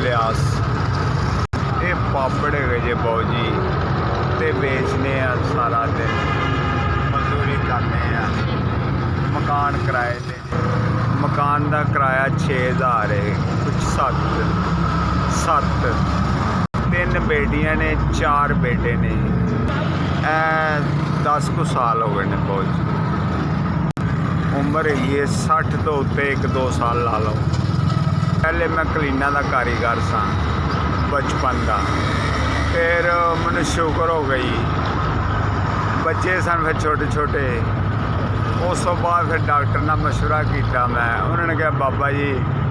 लियास ये पापड़ है जे बाऊ जी ते बेचने सारा दिन मजदूरी करने मकान किराए ते मकान का किराया 6000 है कुछ 7 3 बेटियां ने 4 बेटे ने 10 कुछ साल हो गए ने बाऊ जी उम्र है 60 तो उत्ते 1-2 साल ला लो। पहले मैं कलीना का कारीगर सा बचपन का फिर मैंने शुगर हो गई बच्चे सन फिर छोटे छोटे उस तो बाद फिर डॉक्टर ने मशवरा किया मैं उन्होंने कहा बाबा जी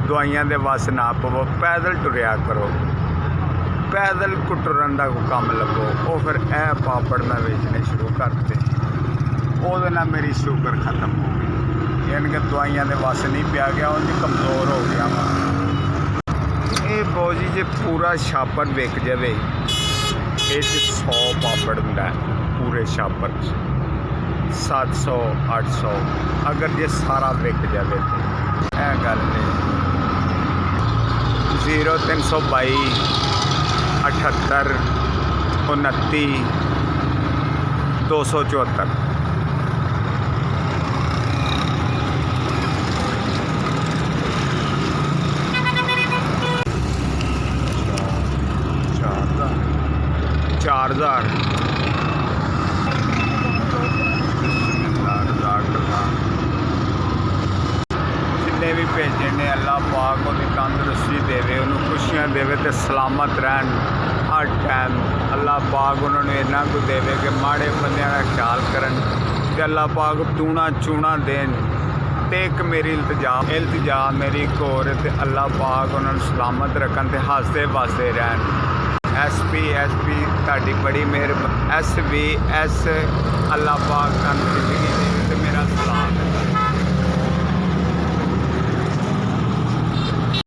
दवाइयां दे वस ना पवो पैदल टुरया करो पैदल टुरन का कोई काम लभो वो फिर ए पापड़ मैं बेचने शुरू करते वो मेरी शुगर खत्म हो गई यानी कि दवाइयां दे वस नहीं पिया गया उनकी कमज़ोर हो गया वा ये बाऊ जी जो पूरा छापर विक जाए ये 100 पापड़ होंगे पूरे छापर 700-800 अगर जे सारा विक जाए तो यह गल नहीं 0322 78 29 274 4000 जिन्हें भी भेजे ने अल्लाह पाक उन्हें तंदुरुस्ती देवे उन्होंने खुशियाँ देवे तो सलामत रहन हर टाइम अल्लाह पाक उन्होंने इन्ना कुछ देवे कि माड़े बंदियां का ख्याल करन ते अल्लाह पाक टूना चूना देन ते एक मेरी इल्तिजा मेरी एक होर ते अल्लाह पाक उन्होंने सलामत रखन ते हसते वसते रहन SP ताड़ी बड़ी मेहरबानी SVS अल्लाह पाक जिंदगी